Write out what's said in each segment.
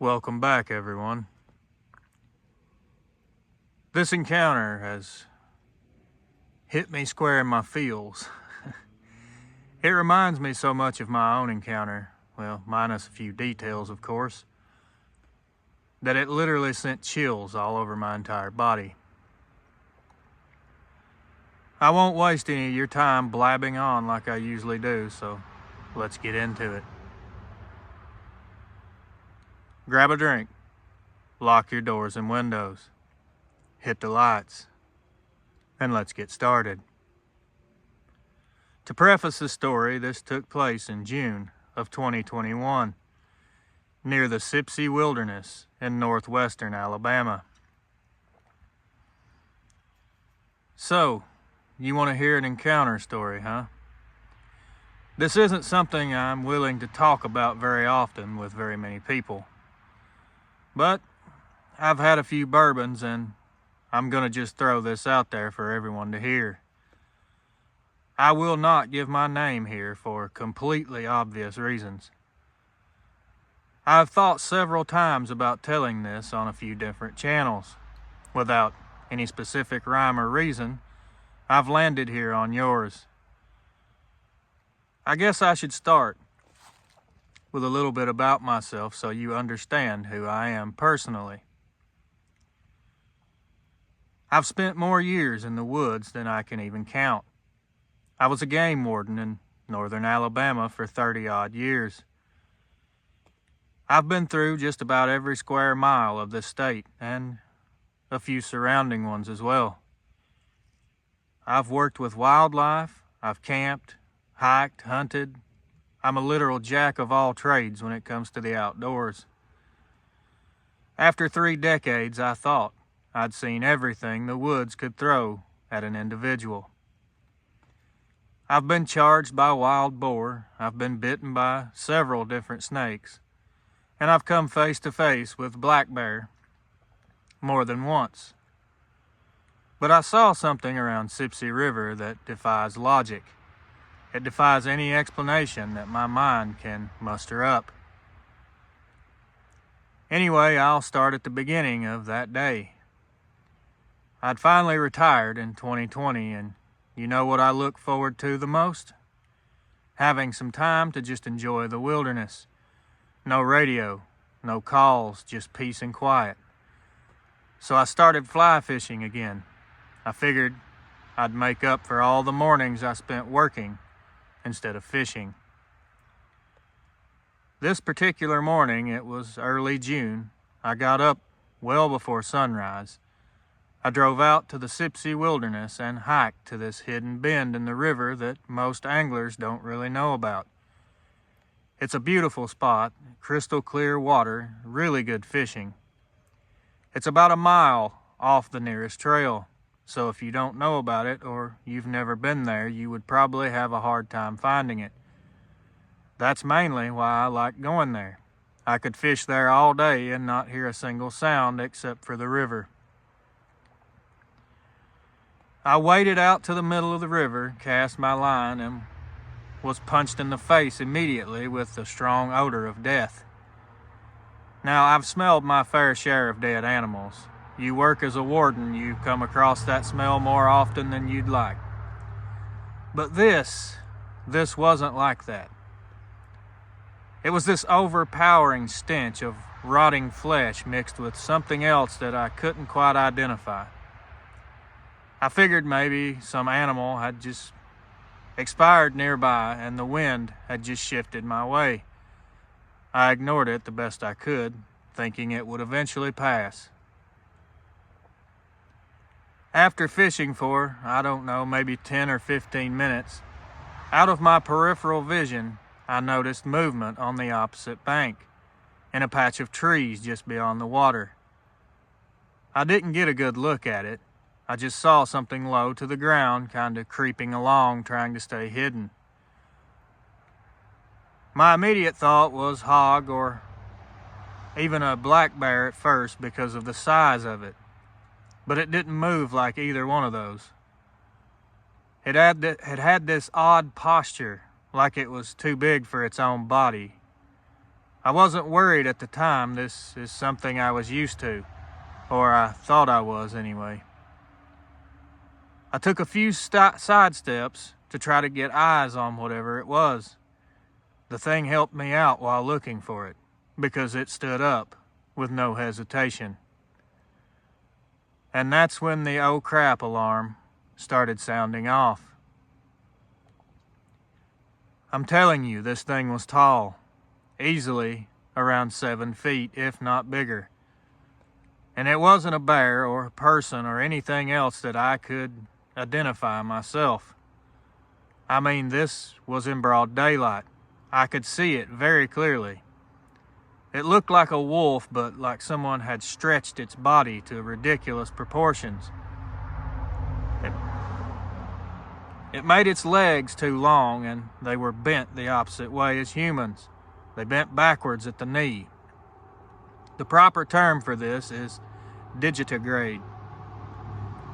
Welcome back, everyone. This encounter has hit me square in my feels. It reminds me so much of my own encounter, well, minus a few details, of course, that it literally sent chills all over my entire body. I won't waste any of your time blabbing on like I usually do, so let's get into it. Grab a drink, lock your doors and windows, hit the lights, and let's get started. To preface this story, this took place in June of 2021, near the Sipsey wilderness in northwestern Alabama. So, you want to hear an encounter story, huh? This isn't something I'm willing to talk about very often with very many people. But I've had a few bourbons and I'm going to just throw this out there for everyone to hear. I will not give my name here for completely obvious reasons. I've thought several times about telling this on a few different channels. Without any specific rhyme or reason, I've landed here on yours. I guess I should start with a little bit about myself so you understand who I am personally. I've spent more years in the woods than I can even count. I was a game warden in northern Alabama for 30-odd years. I've been through just about every square mile of this state and a few surrounding ones as well. I've worked with wildlife, I've camped, hiked, hunted. I'm a literal jack of all trades when it comes to the outdoors. After 3 decades, I thought I'd seen everything the woods could throw at an individual. I've been charged by wild boar, I've been bitten by several different snakes, and I've come face to face with black bear more than once. But I saw something around Sipsey River that defies logic. It defies any explanation that my mind can muster up. Anyway, I'll start at the beginning of that day. I'd finally retired in 2020, and you know what I look forward to the most? Having some time to just enjoy the wilderness. No radio, no calls, just peace and quiet. So I started fly fishing again. I figured I'd make up for all the mornings I spent working instead of fishing. This particular morning, it was early June, I got up well before sunrise. I drove out to the Sipsey wilderness and hiked to this hidden bend in the river that most anglers don't really know about. It's a beautiful spot, crystal clear water, really good fishing. It's about a mile off the nearest trail. So if you don't know about it or you've never been there, you would probably have a hard time finding it. That's mainly why I like going there. I could fish there all day and not hear a single sound except for the river. I waded out to the middle of the river, cast my line, and was punched in the face immediately with the strong odor of death. Now, I've smelled my fair share of dead animals. You work as a warden, you come across that smell more often than you'd like. But this wasn't like that. It was this overpowering stench of rotting flesh mixed with something else that I couldn't quite identify. I figured maybe some animal had just expired nearby and the wind had just shifted my way. I ignored it the best I could, thinking it would eventually pass. After fishing for, I don't know, maybe 10 or 15 minutes, out of my peripheral vision, I noticed movement on the opposite bank, in a patch of trees just beyond the water. I didn't get a good look at it. I just saw something low to the ground, kind of creeping along, trying to stay hidden. My immediate thought was hog or even a black bear at first because of the size of it. But it didn't move like either one of those. It had this odd posture, like it was too big for its own body. I wasn't worried at the time. This is something I was used to, or I thought I was anyway. I took a few side steps to try to get eyes on whatever it was. The thing helped me out while looking for it, because it stood up with no hesitation. And that's when the oh crap alarm started sounding off. I'm telling you, this thing was tall, easily around 7 feet, if not bigger. And it wasn't a bear or a person or anything else that I could identify myself. I mean, this was in broad daylight. I could see it very clearly. It looked like a wolf, but like someone had stretched its body to ridiculous proportions. It made its legs too long, and they were bent the opposite way as humans. They bent backwards at the knee. The proper term for this is digitigrade.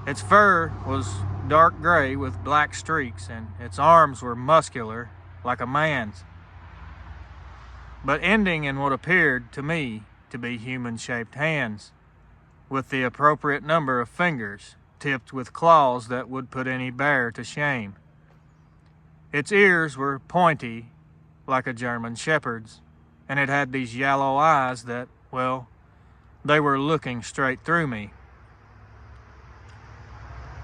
Its fur was dark gray with black streaks, and its arms were muscular, like a man's, but ending in what appeared to me to be human-shaped hands, with the appropriate number of fingers, tipped with claws that would put any bear to shame. Its ears were pointy, like a German shepherd's, and it had these yellow eyes that, well, they were looking straight through me.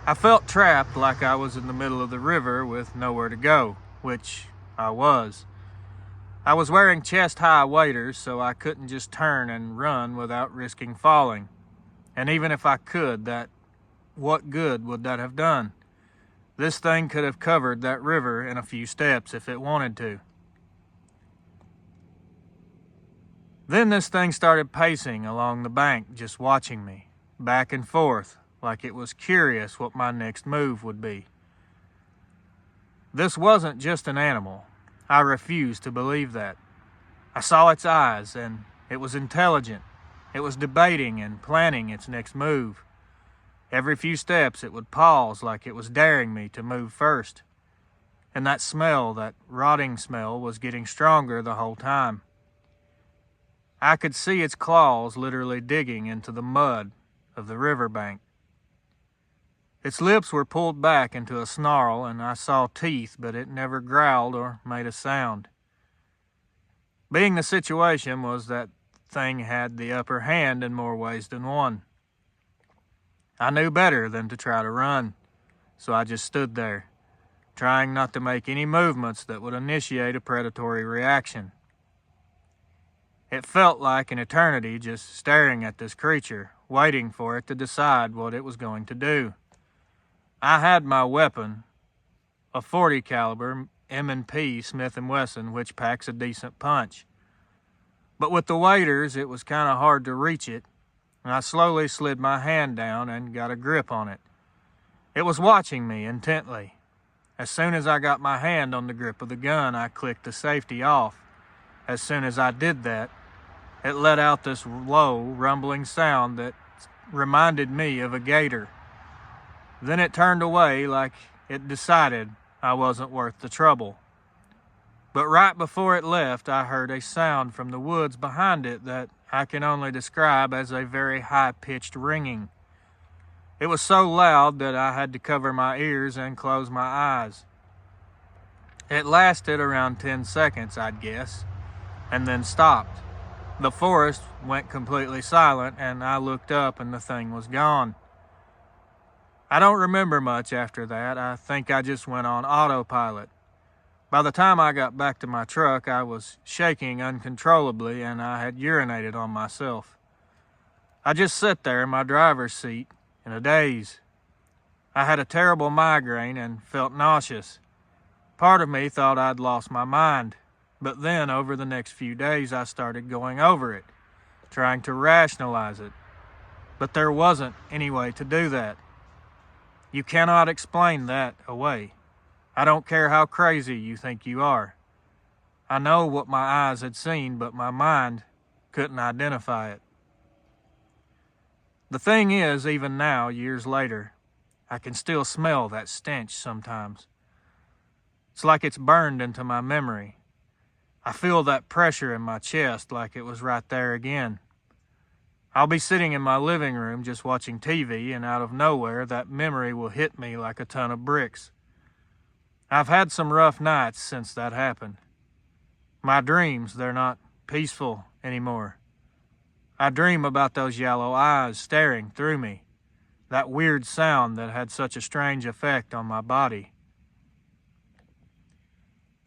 I felt trapped, like I was in the middle of the river with nowhere to go, which I was. I was wearing chest-high waders, so I couldn't just turn and run without risking falling. And even if I could, what good would that have done? This thing could have covered that river in a few steps if it wanted to. Then this thing started pacing along the bank, just watching me, back and forth, like it was curious what my next move would be. This wasn't just an animal. I refused to believe that. I saw its eyes, and it was intelligent. It was debating and planning its next move. Every few steps it would pause like it was daring me to move first. And that smell, that rotting smell, was getting stronger the whole time. I could see its claws literally digging into the mud of the riverbank. Its lips were pulled back into a snarl, and I saw teeth, but it never growled or made a sound. Being the situation was that thing had the upper hand in more ways than one. I knew better than to try to run, so I just stood there, trying not to make any movements that would initiate a predatory reaction. It felt like an eternity just staring at this creature, waiting for it to decide what it was going to do. I had my weapon, a .40 caliber M&P Smith & Wesson, which packs a decent punch. But with the waders, it was kind of hard to reach it, and I slowly slid my hand down and got a grip on it. It was watching me intently. As soon as I got my hand on the grip of the gun, I clicked the safety off. As soon as I did that, it let out this low, rumbling sound that reminded me of a gator. Then it turned away like it decided I wasn't worth the trouble. But right before it left, I heard a sound from the woods behind it that I can only describe as a very high-pitched ringing. It was so loud that I had to cover my ears and close my eyes. It lasted around 10 seconds, I'd guess, and then stopped. The forest went completely silent, and I looked up and the thing was gone. I don't remember much after that. I think I just went on autopilot. By the time I got back to my truck, I was shaking uncontrollably and I had urinated on myself. I just sat there in my driver's seat in a daze. I had a terrible migraine and felt nauseous. Part of me thought I'd lost my mind, but then over the next few days I started going over it, trying to rationalize it. But there wasn't any way to do that. You cannot explain that away. I don't care how crazy you think you are. I know what my eyes had seen, but my mind couldn't identify it. The thing is, even now, years later, I can still smell that stench sometimes. It's like it's burned into my memory. I feel that pressure in my chest like it was right there again. I'll be sitting in my living room just watching TV, and out of nowhere that memory will hit me like a ton of bricks. I've had some rough nights since that happened. My dreams, they're not peaceful anymore. I dream about those yellow eyes staring through me, that weird sound that had such a strange effect on my body.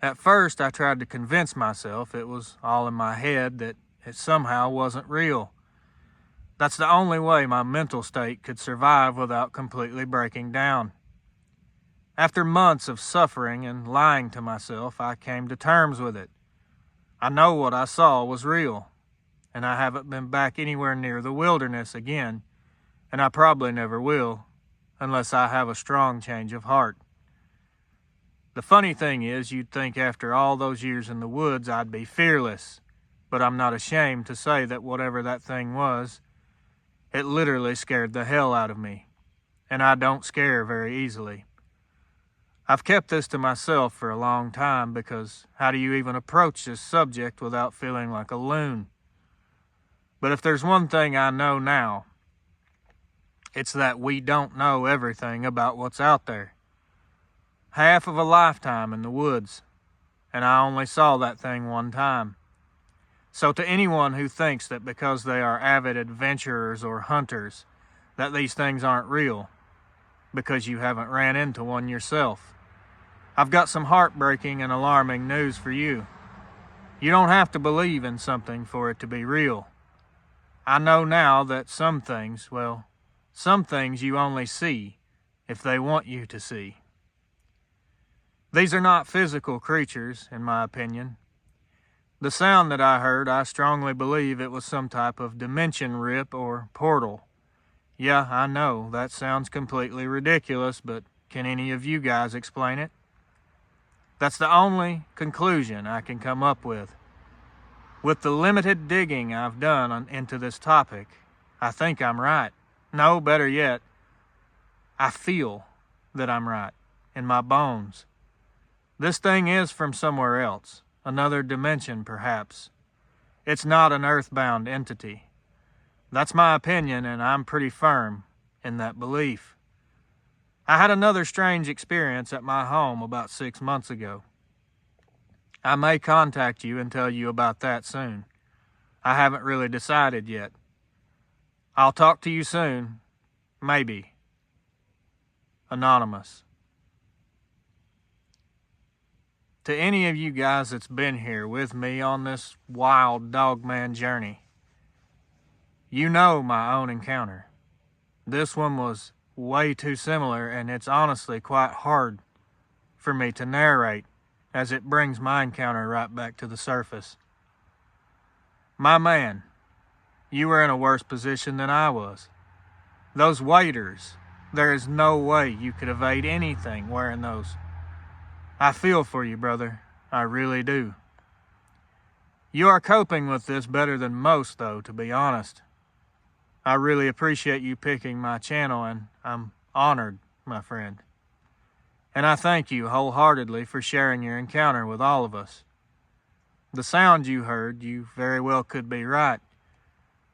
At first, I tried to convince myself it was all in my head, that it somehow wasn't real. That's the only way my mental state could survive without completely breaking down. After months of suffering and lying to myself, I came to terms with it. I know what I saw was real, and I haven't been back anywhere near the wilderness again, and I probably never will, unless I have a strong change of heart. The funny thing is, you'd think after all those years in the woods I'd be fearless, but I'm not ashamed to say that whatever that thing was, it literally scared the hell out of me, and I don't scare very easily. I've kept this to myself for a long time because how do you even approach this subject without feeling like a loon? But if there's one thing I know now, it's that we don't know everything about what's out there. Half of a lifetime in the woods, and I only saw that thing one time. So to anyone who thinks that because they are avid adventurers or hunters, that these things aren't real, because you haven't ran into one yourself, I've got some heartbreaking and alarming news for you. You don't have to believe in something for it to be real. I know now that some things you only see if they want you to see. These are not physical creatures, in my opinion. The sound that I heard, I strongly believe it was some type of dimension rip or portal. Yeah, I know, that sounds completely ridiculous, but can any of you guys explain it? That's the only conclusion I can come up with. With the limited digging I've done into this topic, I think I'm right. No, better yet, I feel that I'm right in my bones. This thing is from somewhere else, another dimension perhaps. It's not an earthbound entity. That's my opinion, and I'm pretty firm in that belief. I had another strange experience at my home about 6 months ago. I may contact you and tell you about that soon. I haven't really decided yet. I'll talk to you soon. Maybe. Anonymous. To any of you guys that's been here with me on this wild Dogman journey, you know my own encounter. This one was way too similar, and it's honestly quite hard for me to narrate as it brings my encounter right back to the surface. My man, you were in a worse position than I was. Those waders, there is no way you could evade anything wearing those. I feel for you, brother. I really do. You are coping with this better than most, though, to be honest. I really appreciate you picking my channel, and I'm honored, my friend. And I thank you wholeheartedly for sharing your encounter with all of us. The sound you heard, you very well could be right.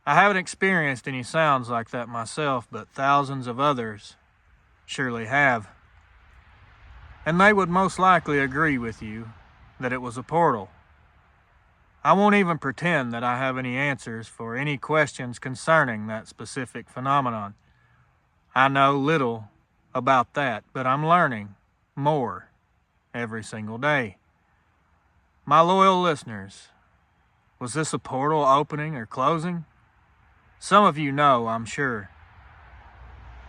I haven't experienced any sounds like that myself, but thousands of others surely have. And they would most likely agree with you that it was a portal. I won't even pretend that I have any answers for any questions concerning that specific phenomenon. I know little about that, but I'm learning more every single day. My loyal listeners, was this a portal opening or closing? Some of you know, I'm sure.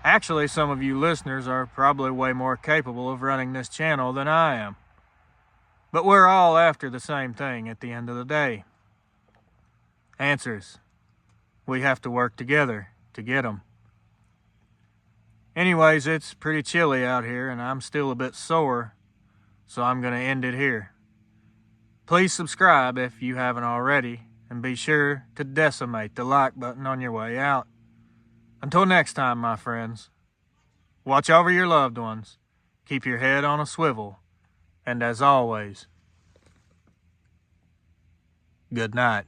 Actually, some of you listeners are probably way more capable of running this channel than I am. But we're all after the same thing at the end of the day. Answers. We have to work together to get them. Anyways, it's pretty chilly out here, and I'm still a bit sore, so I'm going to end it here. Please subscribe if you haven't already, and be sure to decimate the like button on your way out. Until next time, my friends, watch over your loved ones, keep your head on a swivel, and as always, Good night.